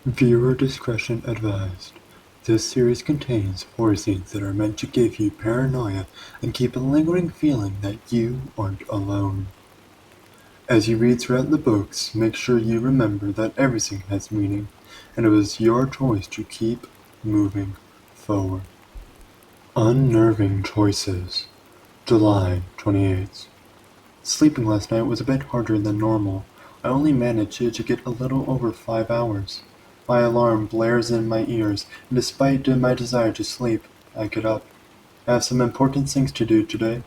Viewer discretion advised. This series contains horror scenes that are meant to give you paranoia and keep a lingering feeling that you aren't alone. As you read throughout the books, make sure you remember that everything has meaning, and it was your choice to keep moving forward. Unnerving Choices, July 28th. Sleeping last night was a bit harder than normal. I only managed to get a little over 5 hours. My alarm blares in my ears, and despite my desire to sleep, I get up. I have some important things to do today.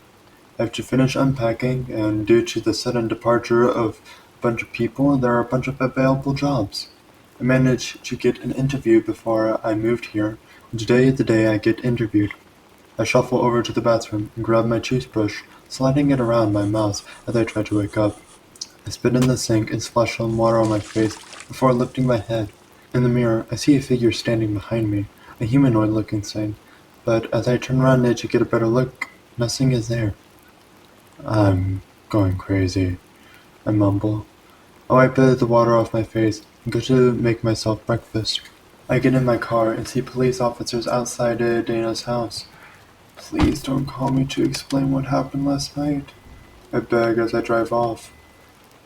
I have to finish unpacking, and due to the sudden departure of a bunch of people, there are a bunch of available jobs. I managed to get an interview before I moved here, and today is the day I get interviewed. I shuffle over to the bathroom and grab my toothbrush, sliding it around my mouth as I try to wake up. I spit in the sink and splash some water on my face before lifting my head. In the mirror, I see a figure standing behind me, a humanoid-looking thing, but as I turn around to get a better look, nothing is there. I'm going crazy, I mumble. I wipe the water off my face and go to make myself breakfast. I get in my car and see police officers outside Dana's house. Please don't call me to explain what happened last night, I beg as I drive off.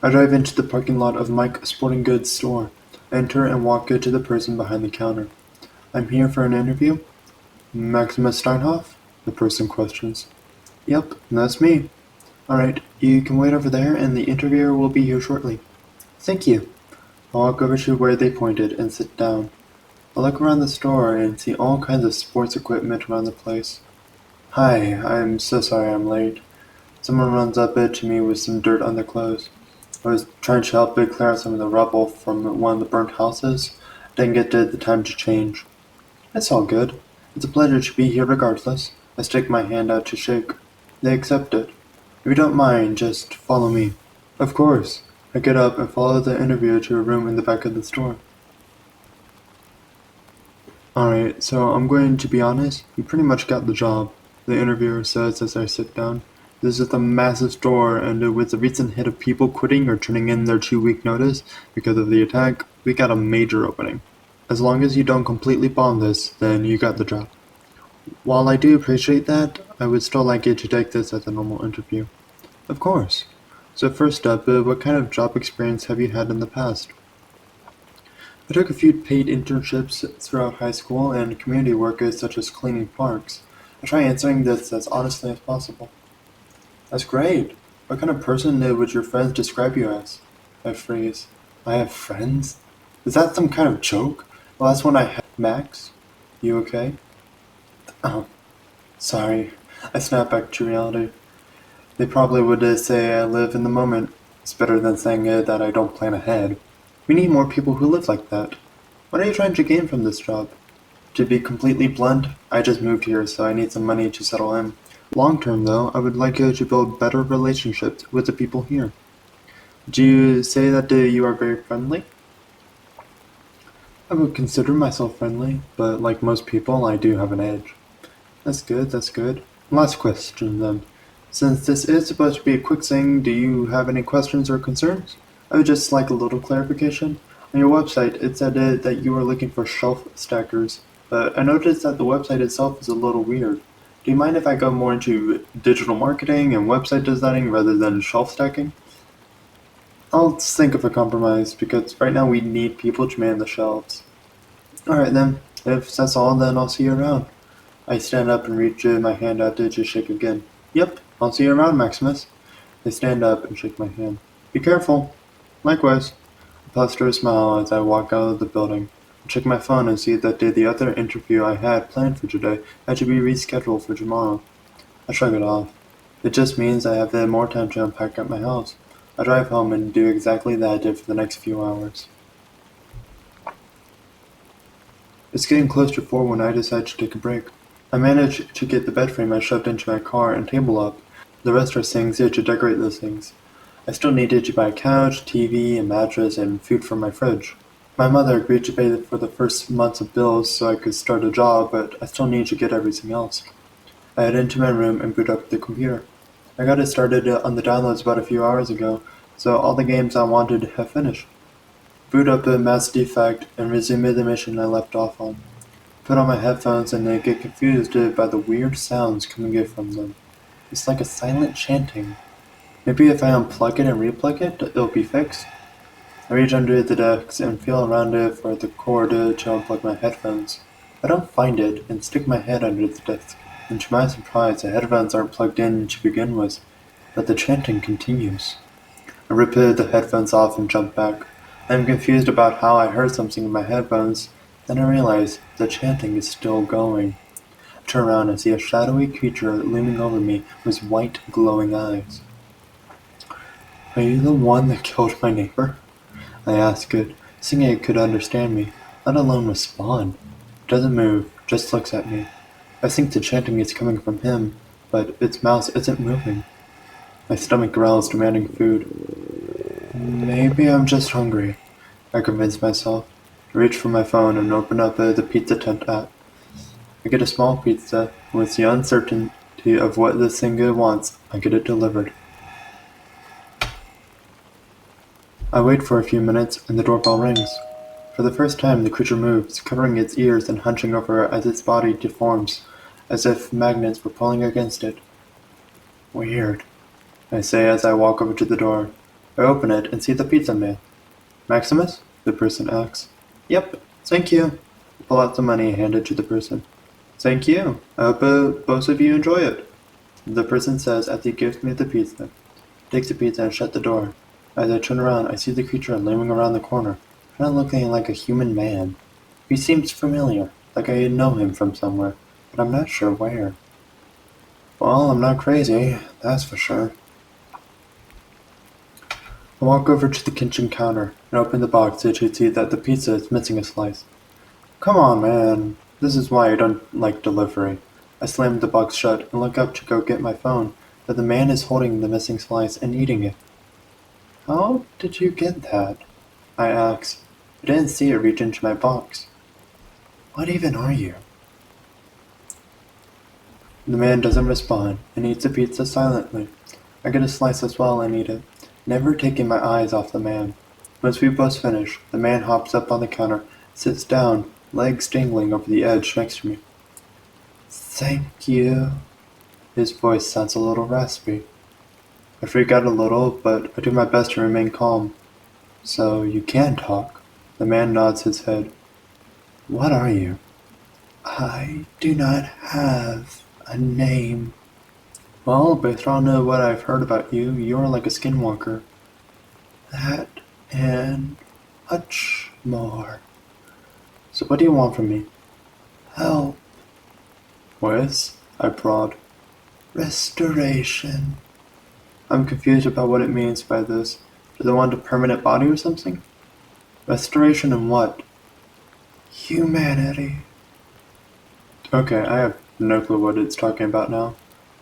I drive into the parking lot of Mike's Sporting Goods store, enter and walk to the person behind the counter. I'm here for an interview? Maximus Steinhoff? The person questions. Yep, that's me. Alright, you can wait over there and the interviewer will be here shortly. Thank you. I walk over to where they pointed and sit down. I look around the store and see all kinds of sports equipment around the place. Hi, I'm so sorry I'm late. Someone runs up to me with some dirt on their clothes. I was trying to help clear out some of the rubble from one of the burnt houses. Didn't get the time to change. It's all good. It's a pleasure to be here regardless. I stick my hand out to shake. They accept it. If you don't mind, just follow me. Of course. I get up and follow the interviewer to a room in the back of the store. Alright, so I'm going to be honest, you pretty much got the job, the interviewer says as I sit down. This is a massive store, and with the recent hit of people quitting or turning in their 2-week notice because of the attack, we got a major opening. As long as you don't completely bomb this, then you got the job. While I do appreciate that, I would still like you to take this as a normal interview. Of course. So first up, what kind of job experience have you had in the past? I took a few paid internships throughout high school and community work such as cleaning parks. I try answering this as honestly as possible. That's great. What kind of person would your friends describe you as? I freeze. I have friends? Is that some kind of joke? The last one I had, Max? You okay? Oh, sorry. I snap back to reality. They probably would say I live in the moment. It's better than saying that I don't plan ahead. We need more people who live like that. What are you trying to gain from this job? To be completely blunt, I just moved here, so I need some money to settle in. Long term, though, I would like to build better relationships with the people here. Do you say that you are very friendly? I would consider myself friendly, but like most people, I do have an edge. That's good, that's good. Last question, then. Since this is supposed to be a quick thing, do you have any questions or concerns? I would just like a little clarification. On your website, it said that you are looking for shelf stackers, but I noticed that the website itself is a little weird. Do you mind if I go more into digital marketing and website designing rather than shelf stacking? I'll think of a compromise, because right now we need people to man the shelves. Alright then, if that's all, then I'll see you around. I stand up and reach my hand out to shake again. Yep, I'll see you around, Maximus. They stand up and shake my hand. Be careful. Likewise. I posture a smile as I walk out of the building. I check my phone and see that the other interview I had planned for today had to be rescheduled for tomorrow. I shrug it off. It just means I have more time to unpack at my house. I drive home and do exactly that for the next few hours. It's getting close to 4 when I decide to take a break. I manage to get the bed frame I shoved into my car and table up. The rest are things to decorate those things. I still needed to buy a couch, TV, a mattress, and food for my fridge. My mother agreed to pay for the first months of bills so I could start a job, but I still need to get everything else. I head into my room and boot up the computer. I got it started on the downloads about a few hours ago, so all the games I wanted have finished. boot up a Mass Defect, and resume the mission I left off on. Put on my headphones and I get confused by the weird sounds coming from them. It's like a silent chanting. Maybe if I unplug it and replug it, it'll be fixed? I reach under the desk and feel around it for the cord to unplug my headphones. I don't find it and stick my head under the desk, and to my surprise, the headphones aren't plugged in to begin with, but the chanting continues. I rip the headphones off and jump back. I am confused about how I heard something in my headphones, then I realize the chanting is still going. I turn around and see a shadowy creature looming over me with white, glowing eyes. Are you the one that killed my neighbor? I ask it, seeing it could understand me, let alone respond. It doesn't move, just looks at me. I think the chanting is coming from him, but its mouth isn't moving. My stomach growls, demanding food. Maybe I'm just hungry, I convince myself. I reach for my phone and open up the Pizza Tent app. I get a small pizza, and with the uncertainty of what this thing wants, I get it delivered. I wait for a few minutes, and the doorbell rings. For the first time, the creature moves, covering its ears and hunching over as its body deforms, as if magnets were pulling against it. Weird, I say as I walk over to the door. I open it and see the pizza man. Maximus? The person asks. Yep, thank you. I pull out some money and hand it to the person. Thank you. I hope both of you enjoy it. The person says as he gives me the pizza. He takes the pizza and shuts the door. As I turn around, I see the creature looming around the corner, kind of looking like a human man. He seems familiar, like I know him from somewhere, but I'm not sure where. Well, I'm not crazy, that's for sure. I walk over to the kitchen counter and open the box to see that the pizza is missing a slice. Come on, man. This is why I don't like delivery. I slam the box shut and look up to go get my phone, but the man is holding the missing slice and eating it. How did you get that? I ask. I didn't see it reach into my box. What even are you? The man doesn't respond and eats the pizza silently. I get a slice as well and eat it, never taking my eyes off the man. Once we both finish, the man hops up on the counter, sits down, legs dangling over the edge next to me. Thank you. His voice sounds a little raspy. I freak out a little, but I do my best to remain calm. So you can talk. The man nods his head. What are you? I do not have a name. Well, based on what I've heard about you, you're like a skinwalker. That and much more. So what do you want from me? Help. With? I prod. Restoration. I'm confused about what it means by this. Do they want a permanent body or something? Restoration and what? Humanity. Okay, I have no clue what it's talking about now.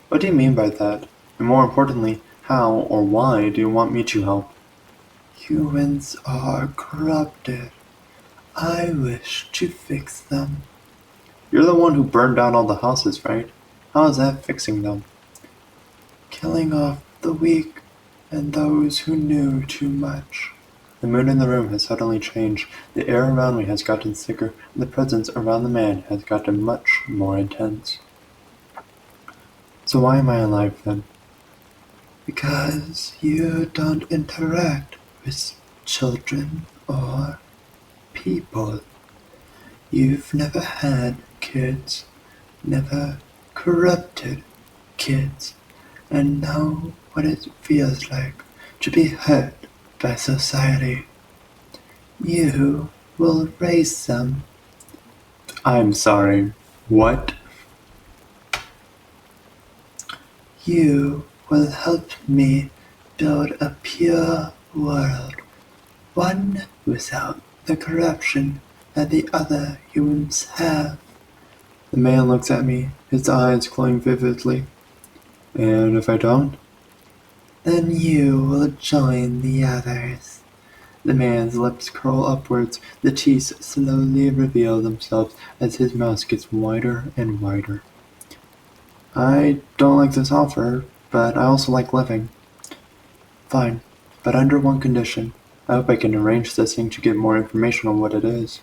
What do you mean by that? And more importantly, how or why do you want me to help? Humans are corrupted. I wish to fix them. You're the one who burned down all the houses, right? How is that fixing them? Killing off the weak and those who knew too much. The mood in the room has suddenly changed. The air around me has gotten thicker, and the presence around the man has gotten much more intense. So why am I alive then? Because you don't interact with children or people. You've never had kids, never corrupted kids, and know what it feels like to be hurt by society. You will raise them. I'm sorry, what? You will help me build a pure world, one without the corruption that the other humans have. The man looks at me, his eyes glowing vividly. And if I don't? Then you will join the others. The man's lips curl upwards, the teeth slowly reveal themselves as his mouth gets wider and wider. I don't like this offer, but I also like living. Fine, but under one condition. I hope I can arrange this thing to get more information on what it is.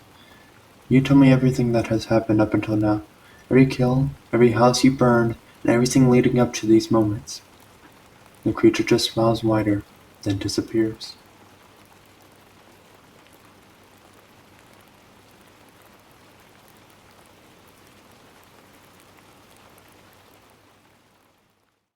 You tell me everything that has happened up until now. Every kill, every house you burned, and everything leading up to these moments. The creature just smiles wider, then disappears.